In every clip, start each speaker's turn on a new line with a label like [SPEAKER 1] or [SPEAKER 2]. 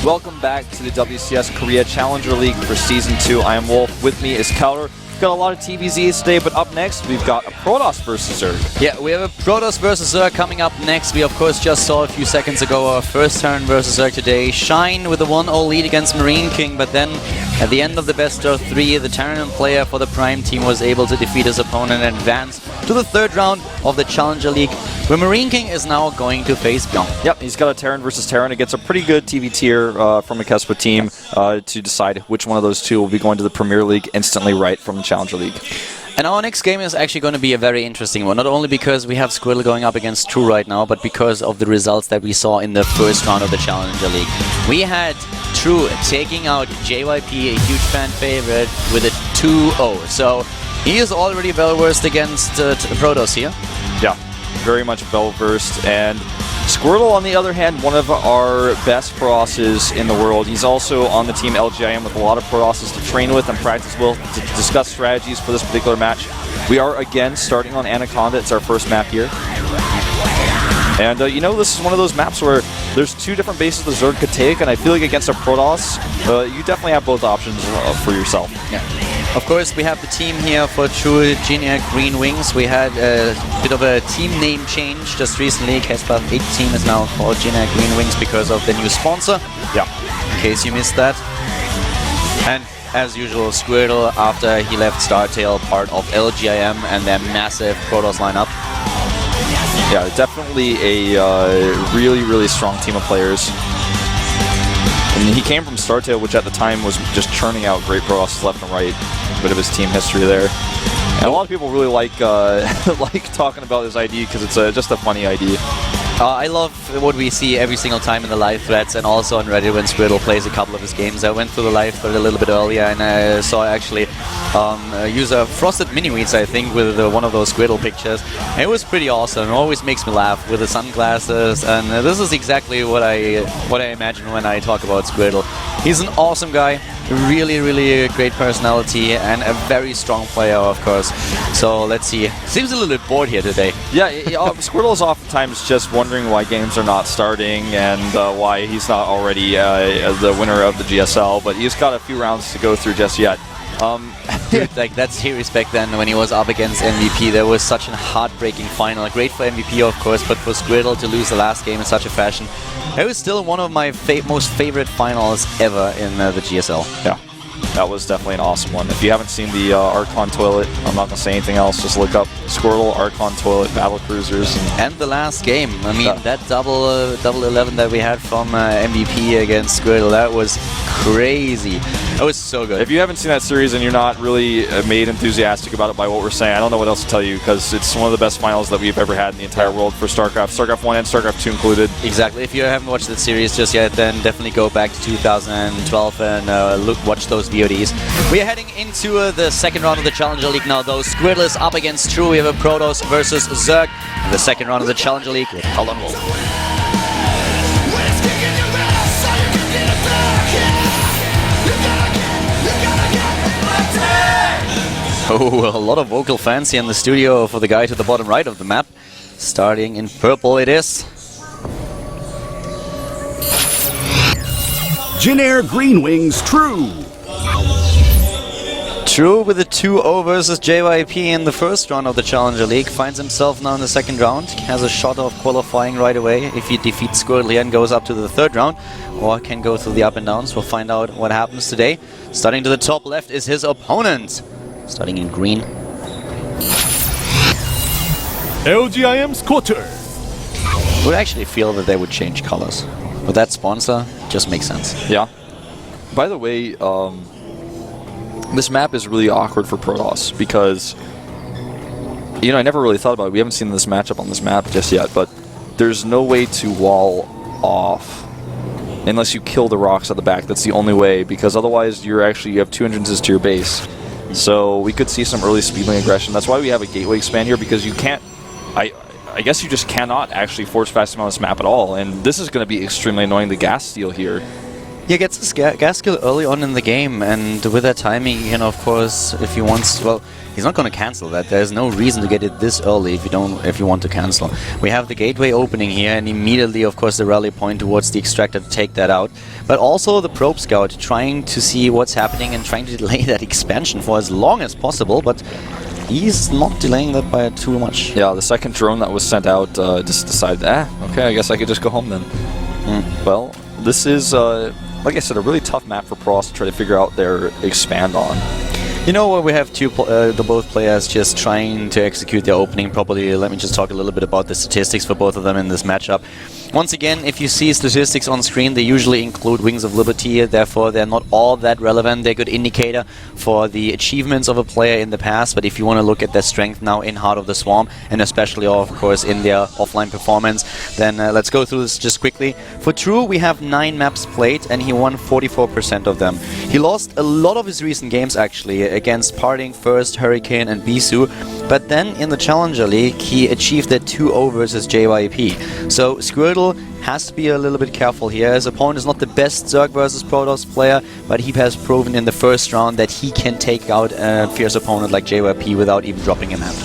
[SPEAKER 1] Welcome back to the WCS Korea Challenger League for Season 2. I am Wolf. With me is Kauter. We've got a lot of TVZs today, but up next, we've got a Protoss versus Zerg.
[SPEAKER 2] Yeah, we have a Protoss versus Zerg coming up next. We, of course, just saw a few seconds ago our first turn versus Zerg today. Shine with a 1-0 lead against Marine King, but then at the end of the best of 3, the Terran player for the Prime team was able to defeat his opponent and advance to the third round of the Challenger League, where Marine King is now going to face Beyond.
[SPEAKER 1] Yep, he's got a Terran versus Terran. It gets a pretty good TV tier from a Kespa team to decide which one of those two will be going to the Premier League instantly right from the Challenger League.
[SPEAKER 2] And our next game is actually going to be a very interesting one, not only because we have Squirtle going up against True right now, but because of the results that we saw in the first round of the Challenger League. We had True taking out JYP, a huge fan favorite, with a 2-0. So he is already well-versed against Protoss here.
[SPEAKER 1] Yeah, very much well-versed. And Squirtle, on the other hand, one of our best Protosses in the world. He's also on the team LGIM with a lot of Protosses to train with and practice with to discuss strategies for this particular match. We are again starting on Anaconda. It's our first map here. And you know, this is one of those maps where there's two different bases the Zerg could take, and I feel like against a Protoss, you definitely have both options for yourself.
[SPEAKER 2] Yeah. Of course, we have the team here for True Junior Green Wings. We had a bit of a team name change just recently. Kespa 8 team is now called Junior Green Wings because of the new sponsor.
[SPEAKER 1] Yeah.
[SPEAKER 2] In case you missed that. And as usual, Squirtle, after he left StarTale, part of LGIM and their massive Protoss lineup.
[SPEAKER 1] Yeah, definitely a really, really strong team of players. And he came from StarTale, which at the time was just churning out great Protosses left and right. A bit of his team history there. And a lot of people really like like talking about his ID because it's just a funny ID.
[SPEAKER 2] I love what we see every single time in the live threads and also on Reddit when Squirtle plays a couple of his games. I went through the live thread a little bit earlier and I saw actually a user Frosted Mini-Wheats, I think, with one of those Squirtle pictures. And it was pretty awesome. It always makes me laugh with the sunglasses, and this is exactly what I imagine when I talk about Squirtle. He's an awesome guy, really, really a great personality, and a very strong player, of course. So let's see. Seems a little bit bored here today.
[SPEAKER 1] Yeah, Squirtle is oftentimes just wondering why games are not starting and why he's not already the winner of the GSL, but he's got a few rounds to go through just yet.
[SPEAKER 2] Dude, like, that's serious back then when he was up against MVP. There was such a heartbreaking final. Great for MVP, of course, but for Squirtle to lose the last game in such a fashion. It was still one of my most favorite finals ever in the GSL.
[SPEAKER 1] Yeah, that was definitely an awesome one. If you haven't seen the Archon Toilet, I'm not going to say anything else. Just look up Squirtle, Archon Toilet, Battle Cruisers.
[SPEAKER 2] And the last game. I mean, that double 11 that we had from MVP against Squirtle, that was crazy. That was so good.
[SPEAKER 1] If you haven't seen that series and you're not really made enthusiastic about it by what we're saying, I don't know what else to tell you, because it's one of the best finals that we've ever had in the entire world for StarCraft. StarCraft 1 and StarCraft 2 included.
[SPEAKER 2] Exactly. If you haven't watched that series just yet, then definitely go back to 2012 and watch those VODs. We are heading into the second round of the Challenger League now, though. Squirtle is up against True. We have a Protoss versus Zerg in the second round of the Challenger League with Colin Wolf. Oh, a lot of vocal fans here in the studio for the guy to the bottom right of the map. Starting in purple it is.
[SPEAKER 3] Jinair Green Wings, True.
[SPEAKER 2] True with a 2-0 versus JYP in the first round of the Challenger League. Finds himself now in the second round. Has a shot of qualifying right away if he defeats Squirtle here and goes up to the third round. Or can go through the up and downs. We'll find out what happens today. Starting to the top left is his opponent. Starting in green.
[SPEAKER 3] LGIM Squirtle.
[SPEAKER 2] Would actually feel that they would change colors. With that sponsor, just makes sense.
[SPEAKER 1] Yeah. By the way, this map is really awkward for Protoss because, you know, I never really thought about it. We haven't seen this matchup on this map just yet, but there's no way to wall off unless you kill the rocks at the back. That's the only way, because otherwise you have two entrances to your base. So we could see some early speedling aggression. That's why we have a gateway expand here, because you can't, I guess you just cannot actually force fast him on this map at all. And this is going to be extremely annoying. The gas steal here
[SPEAKER 2] He gets his gas kill early on in the game, and with that timing, he can, of course, if he wants, well, he's not going to cancel that. There's no reason to get it this early if you want to cancel. We have the gateway opening here, and immediately, of course, the rally point towards the extractor to take that out. But also the probe scout trying to see what's happening and trying to delay that expansion for as long as possible, but he's not delaying that by too much.
[SPEAKER 1] Yeah, the second drone that was sent out just decided, okay, I guess I could just go home then. Well, this is, like I said, a really tough map for Pros to try to figure out their expand on.
[SPEAKER 2] You know what, we have both players just trying to execute their opening properly. Let me just talk a little bit about the statistics for both of them in this matchup. Once again, if you see statistics on screen, they usually include Wings of Liberty, therefore they're not all that relevant. They're a good indicator for the achievements of a player in the past, but if you want to look at their strength now in Heart of the Swarm, and especially, of course, in their offline performance, then let's go through this just quickly. For True, we have 9 maps played, and he won 44% of them. He lost a lot of his recent games, actually, against Parting, First, Hurricane, and Bisu, but then in the Challenger League, he achieved that 2-0 versus JYP. So Squirtle has to be a little bit careful here. His opponent is not the best Zerg versus Protoss player, but he has proven in the first round that he can take out a fierce opponent like JYP without even dropping him out.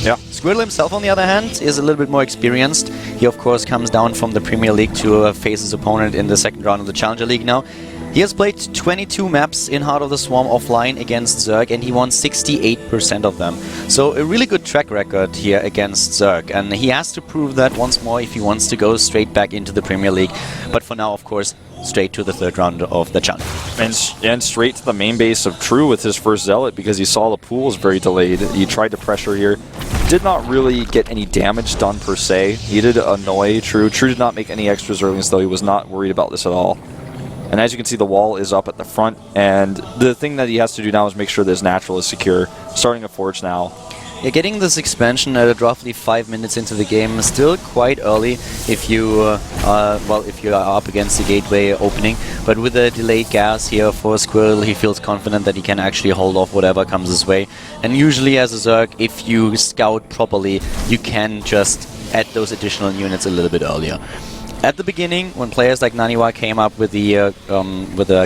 [SPEAKER 1] Yeah.
[SPEAKER 2] Squirtle himself, on the other hand, is a little bit more experienced. He, of course, comes down from the Premier League to face his opponent in the second round of the Challenger League now. He has played 22 maps in Heart of the Swarm offline against Zerg, and he won 68% of them. So a really good track record here against Zerg, and he has to prove that once more if he wants to go straight back into the Premier League. But for now, of course, straight to the third round of the Challenger.
[SPEAKER 1] And straight to the main base of True with his first Zealot, because he saw the pool was very delayed. He tried to pressure here. Did not really get any damage done per se. He did annoy True. True did not make any extras early, though he was not worried about this at all. And as you can see, the wall is up at the front, and the thing that he has to do now is make sure this natural is secure. Starting a forge now.
[SPEAKER 2] Yeah, getting this expansion at roughly 5 minutes into the game is still quite early if you if you are up against the gateway opening. But with the delayed gas here for Squirtle, he feels confident that he can actually hold off whatever comes his way. And usually as a Zerg, if you scout properly, you can just add those additional units a little bit earlier. At the beginning, when players like Naniwa came up with the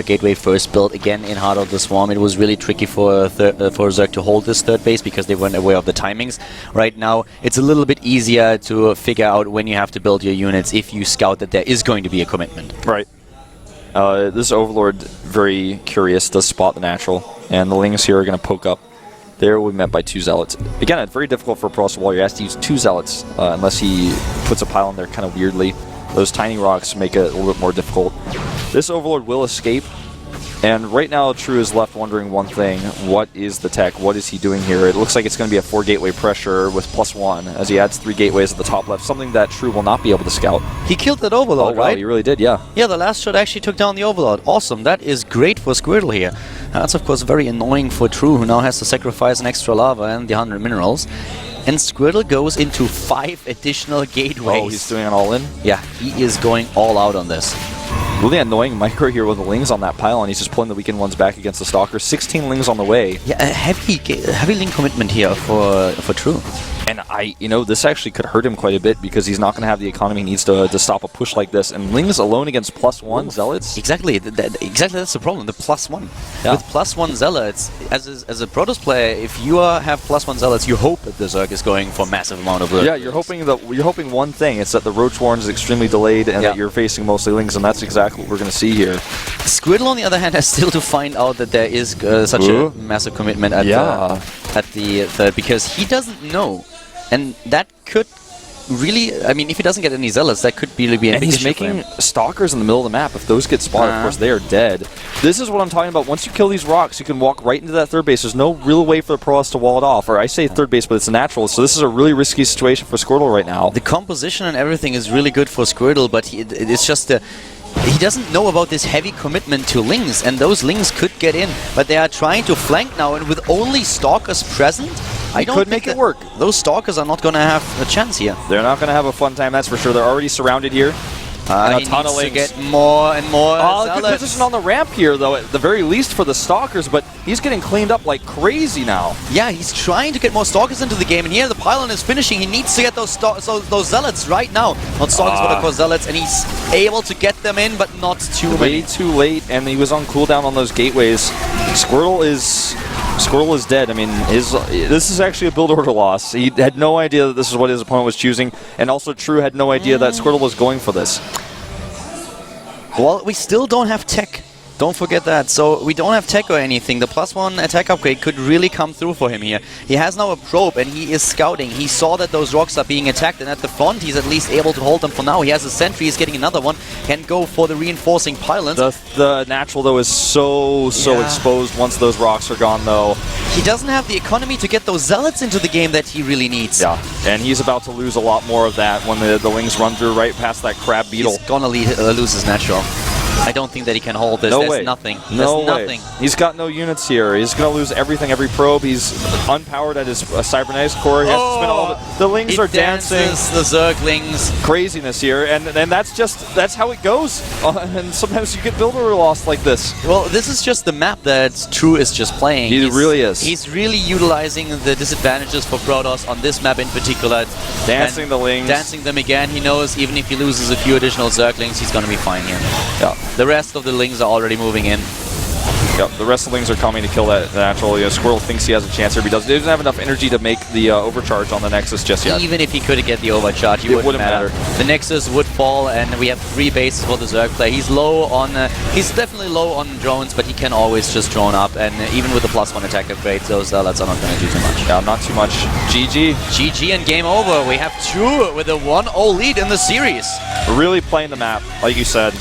[SPEAKER 2] Gateway first build again in Heart of the Swarm, it was really tricky for Zerg to hold this third base because they weren't aware of the timings. Right now, it's a little bit easier to figure out when you have to build your units if you scout that there is going to be a commitment.
[SPEAKER 1] Right. This Overlord, very curious, does spot the natural, and the Lings here are going to poke up. There we met by 2 Zealots. Again, it's very difficult for a Protoss warrior. He has to use 2 Zealots unless he puts a pile in there kind of weirdly. Those tiny rocks make it a little bit more difficult. This Overlord will escape, and right now True is left wondering one thing. What is the tech? What is he doing here? It looks like it's going to be a 4 gateway pressure with +1 as he adds 3 gateways at the top left, something that True will not be able to scout.
[SPEAKER 2] He killed that Overlord,
[SPEAKER 1] wow,
[SPEAKER 2] right?
[SPEAKER 1] He really did, yeah.
[SPEAKER 2] Yeah, the last shot actually took down the Overlord. Awesome, that is great for Squirtle here. That's of course very annoying for True, who now has to sacrifice an extra lava and the 100 minerals. And Squirtle goes into 5 additional gateways.
[SPEAKER 1] Oh, he's doing an all-in?
[SPEAKER 2] Yeah, he is going all out on this.
[SPEAKER 1] Really annoying micro here with the Lings on that pile, and he's just pulling the weakened ones back against the Stalker. 16 Lings on the way.
[SPEAKER 2] Yeah, a heavy Ling commitment here for True.
[SPEAKER 1] And this actually could hurt him quite a bit because he's not going to have the economy he needs to stop a push like this. And Lings alone against +1 Zealots?
[SPEAKER 2] Exactly, exactly that's the problem, the +1.
[SPEAKER 1] Yeah.
[SPEAKER 2] With +1 Zealots, as a Protoss player, if you have +1 Zealots, you hope that the Zerg is going for a massive amount of work.
[SPEAKER 1] Yeah, you're hoping one thing, it's that the Roach Warren is extremely delayed and that you're facing mostly Lings, and that's exactly what we're going to see here.
[SPEAKER 2] Squirtle, on the other hand, has still to find out that there is such a massive commitment at the third, because he doesn't know. And that could really, I mean, if he doesn't get any Zealots, that could really be a big issue.
[SPEAKER 1] And he's making Stalkers in the middle of the map. If those get spotted, of course, they are dead. This is what I'm talking about. Once you kill these rocks, you can walk right into that third base. There's no real way for the Protoss to wall it off. Or I say third base, but it's a natural. So this is a really risky situation for Squirtle right now.
[SPEAKER 2] The composition and everything is really good for Squirtle, but it's just he doesn't know about this heavy commitment to Lings, and those Lings could get in, but they are trying to flank now, and with only Stalkers present, I don't think
[SPEAKER 1] make it work.
[SPEAKER 2] Those Stalkers are not going to have a chance here.
[SPEAKER 1] They're not going to have a fun time, that's for sure. They're already surrounded here. And
[SPEAKER 2] he
[SPEAKER 1] a ton
[SPEAKER 2] needs
[SPEAKER 1] of
[SPEAKER 2] to
[SPEAKER 1] links.
[SPEAKER 2] get more and more
[SPEAKER 1] Good
[SPEAKER 2] zealots.
[SPEAKER 1] position on the ramp here, though, at the very least for the Stalkers, but he's getting cleaned up like crazy now.
[SPEAKER 2] Yeah, he's trying to get more Stalkers into the game, and here the pylon is finishing. He needs to get those Zealots right now. Not Stalkers, but of course Zealots, and he's able to get them in, but not too many.
[SPEAKER 1] Way too late, and he was on cooldown on those gateways. Squirtle is dead. I mean, this is actually a build order loss. He had no idea that this is what his opponent was choosing, and also True had no idea that Squirtle was going for this.
[SPEAKER 2] Well, we still don't have tech. Don't forget that. So we don't have tech or anything. The +1 attack upgrade could really come through for him here. He has now a probe and he is scouting. He saw that those rocks are being attacked, and at the front he's at least able to hold them for now. He has a sentry, he's getting another one. Can go for the reinforcing pylons.
[SPEAKER 1] The natural, though, is so exposed once those rocks are gone, though.
[SPEAKER 2] He doesn't have the economy to get those zealots into the game that he really needs.
[SPEAKER 1] Yeah, and he's about to lose a lot more of that when the wings run through right past that crab beetle.
[SPEAKER 2] He's gonna lose his natural. I don't think that he can hold this.
[SPEAKER 1] No
[SPEAKER 2] There's
[SPEAKER 1] way.
[SPEAKER 2] nothing.
[SPEAKER 1] No
[SPEAKER 2] There's
[SPEAKER 1] way.
[SPEAKER 2] nothing.
[SPEAKER 1] He's got no units here. He's going to lose everything, every probe. He's unpowered at his cybernetics core. He has to spend all the lings are dancing.
[SPEAKER 2] The Zerglings.
[SPEAKER 1] Craziness here, and that's how it goes. And sometimes you get builder lost like this.
[SPEAKER 2] Well, this is just the map that True is just playing.
[SPEAKER 1] He really is.
[SPEAKER 2] He's really utilizing the disadvantages for Protoss on this map in particular.
[SPEAKER 1] Dancing the lings.
[SPEAKER 2] Dancing them again. He knows even if he loses a few additional Zerglings, he's going to be fine here.
[SPEAKER 1] Yeah.
[SPEAKER 2] The rest of the lings are already moving in.
[SPEAKER 1] Yep, the rest of the lings are coming to kill that natural. Squirtle thinks he has a chance here, but he doesn't have enough energy to make the overcharge on the Nexus just yet.
[SPEAKER 2] Even if he could get the overcharge, it wouldn't matter. The Nexus would fall, and we have 3 bases for the Zerg play. He's low on, he's definitely low on drones, but he can always just drone up, and even with the +1 attack upgrade, those Zealots are not going to do too much.
[SPEAKER 1] Yeah, not too much. GG.
[SPEAKER 2] GG and game over. We have True with a 1-0 lead in the series.
[SPEAKER 1] Really playing the map, like you said.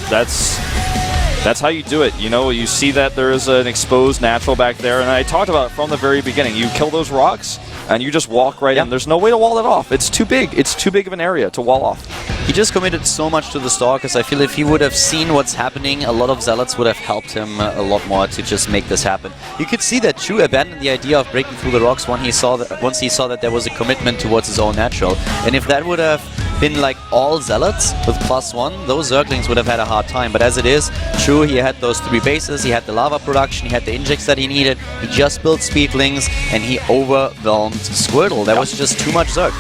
[SPEAKER 1] That's how you do it. You know, you see that there is an exposed natural back there, and I talked about it from the very beginning. You kill those rocks, and you just walk right in. There's no way to wall it off. It's too big. It's too big of an area to wall off.
[SPEAKER 2] He just committed so much to the Stalkers. I feel if he would have seen what's happening, a lot of Zealots would have helped him a lot more to just make this happen. You could see that True abandoned the idea of breaking through the rocks once he saw that there was a commitment towards his own natural. And if that would have been like all Zealots with +1, those Zerglings would have had a hard time. But as it is, True, he had those 3 bases, he had the lava production, he had the injects that he needed, he just built Speedlings, and he overwhelmed Squirtle. That was just too much Zerg.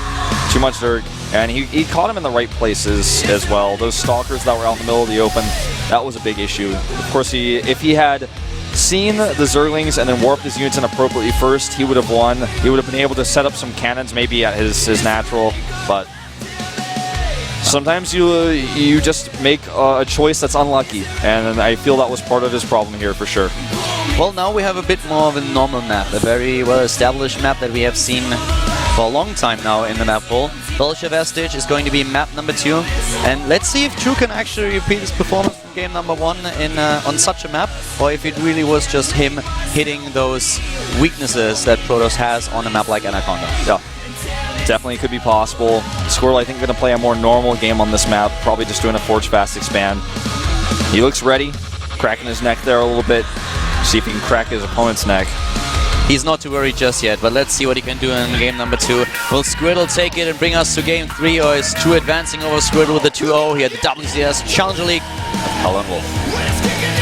[SPEAKER 1] Too much Zerg. And he caught him in the right places as well. Those Stalkers that were out in the middle of the open, that was a big issue. Of course, if he had seen the Zerglings and then warped his units in appropriately first, he would have won. He would have been able to set up some cannons maybe at his natural, but sometimes you just make a choice that's unlucky, and I feel that was part of his problem here for sure.
[SPEAKER 2] Well, now we have a bit more of a normal map, a very well-established map that we have seen for a long time now in the map pool. Belcher Vestige is going to be map number 2, and let's see if True can actually repeat his performance from game number 1 on such a map, or if it really was just him hitting those weaknesses that Protoss has on a map like Anaconda.
[SPEAKER 1] Yeah. Definitely could be possible. Squirtle, I think, going to play a more normal game on this map, probably just doing a Forge Fast expand. He looks ready, cracking his neck there a little bit. See if he can crack his opponent's neck.
[SPEAKER 2] He's not too worried just yet, but let's see what he can do in game number 2. Will Squirtle take it and bring us to game 3, or is True advancing over Squirtle with the 2-0 here at the WCS Challenger League? Hell and Wolf.